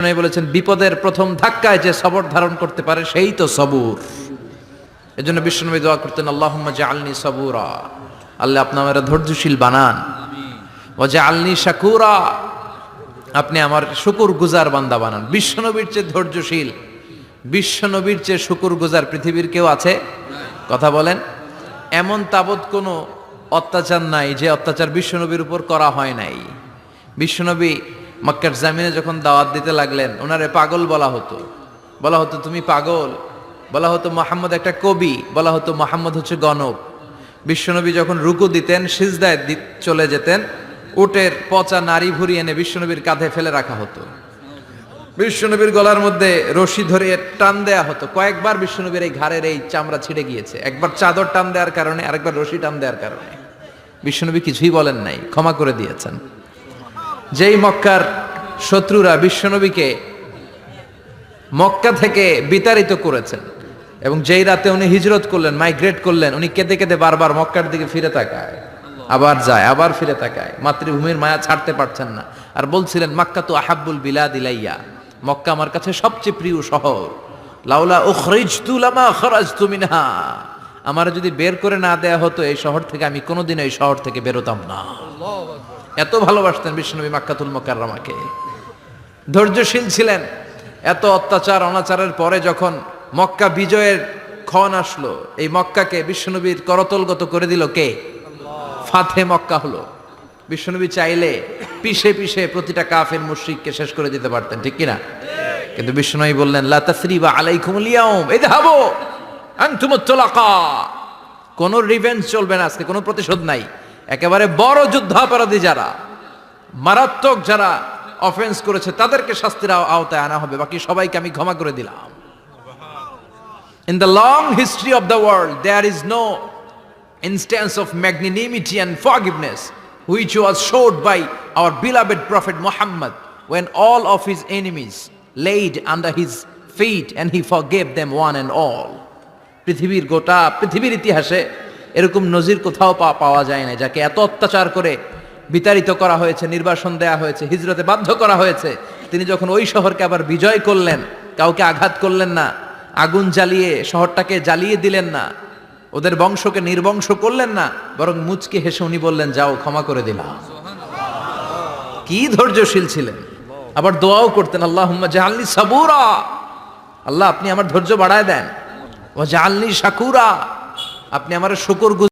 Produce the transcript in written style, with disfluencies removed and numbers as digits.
উনি বলেছেন বিপদের প্রথম ধাক্কায় যে সবর ধারণ করতে পারে সেই তো সবুর। এজন্য বিশ্বনবী দোয়া করতেন, আল্লাহুম্মা জাআলনি সাবুরা, আল্লাহ আপনি আমারে ধৈর্যশীল বানান, ওয়া জাআলনি শাকুরা, আপনি আমার শুকরগুজার বান্দা বানান। বিশ্বনবীর চেয়ে ধৈর্যশীল, বিশ্বনবীর চেয়ে শুকরগুজার পৃথিবীর কেউ আছে? কথা বলেন। এমন তাবৎ কোনো অত্যাচার নাই যে অত্যাচার বিশ্বনবীর উপর করা হয় নাই। বিশ্বনবী মক্কার জামিনে যখন দাওয়াত দিতে লাগলেন, ওনারে পাগল বলা হতো, তুমি পাগল, বলা হতো মুহাম্মদ একটা কবি, বলা হতো মুহাম্মদ হচ্ছে গণক। বিশ্বনবী যখন রুকু দিতেন, সিজদায় চলে যেতেন, উটের পচা নারী ভুরি এনে বিশ্বনবীর কাঁধে ফেলে রাখা হতো। বিশ্বনবীর গলার মধ্যে রশি ধরে টান দেয়া হতো। কয়েকবার বিশ্বনবীর এই ঘাড়ের এই চামড়া ছিঁড়ে গিয়েছে, একবার চাদর টান দেওয়ার কারণে, আরেকবার রশি টান দেওয়ার কারণে। বিশ্বনবী কিছুই বলেন নাই, ক্ষমা করে দিয়েছেন। যেই মক্কার শত্রুরা বিশ্বনবীকে মক্কা থেকে বিতাড়িত করেছেন, এবং যেই রাতে উনি হিজরত করলেন, মাইগ্রেট করলেন, উনি কেঁদে কেঁদে বারবার মক্কার দিকে ফিরে তাকায়, আবার যায়, আবার ফিরে তাকায়, মাতৃভূমির মায়া ছাড়তে পারছেন না। আর বলছিলেন, মাক্কা তো আহাব্বুল বিলাদ ইলাইয়া, মক্কা আমার কাছে সবচেয়ে প্রিয় শহর। লাউলা উখরিজতু লামা খরাজতু মিনহা, আমার যদি বের করে না দেয়া হতো এই শহর থেকে, আমি কোনোদিন এই শহর থেকে বেরোতাম না। এত ভালোবাসতেন বিশ্বনবী মাক্কাতুল মুকাররমাকে। ধৈর্যশীল ছিলেন। এত অত্যাচার অনাচারের পরে যখন মক্কা বিজয়ের ক্ষণ আসলো, এই মক্কাকে বিশ্বনবীর করতলগত করে দিল কে? ফাতে মক্কা হলো। বিশ্বনবী চাইলে পিষে পিষে প্রতিটা কাফের মুশরিককে শেষ করে দিতে পারতেন, ঠিক কিনা? কিন্তু বিশ্বনবী বললেন, লা তাসরিবা আলাইকুমুল ইয়াউম ইযহাবু আনতুমুত তুলাকা, কোন রিভেঞ্জ চলবে না আজকে, কোনো প্রতিশোধ নাই। একেবারে বড় যুদ্ধাপরাধী যারা, মারাত্মক যারা অফেন্স করেছে, তাদেরকে শাস্তির আওতায় আনা হবে, বাকি সবাইকে আমি ক্ষমা করে দিলাম। In the long history of the world, there is no instance of magnanimity and forgiveness which was showed by our beloved Prophet Muhammad when all of his enemies laid under his feet and he forgave them one and all. পৃথিবীর গোটা পৃথিবীর ইতিহাসে এরকম নজির কোথাও পাওয়া যায় না, যাকে এত অত্যাচার করে বিতাড়িত করা হয়েছে, নির্বাসন দেয়া হয়েছে, হিজরতে বাধ্য করা হয়েছে। তিনি যখন ওই শহরকে আবার বিজয় করলেন, কাউকে আঘাত করলেন না, আগুন জ্বালিয়ে শহরটাকে জ্বালিয়ে দিলেন না, ওদের বংশকে নির্বংশ করলেন না, বরং মুচকে হেসে উনি বললেন, যাও, ক্ষমা করে দিলাম। কি ধৈর্যশীল ছিলেন। আবার দোয়াও করতেন, আল্লাহুম্মা জাআলনি সাবুরা, আল্লাহ আপনি আমার ধৈর্য বাড়ায় দেন, ওয়া জাআলনি শাকুরা, আপনি আমার শুকর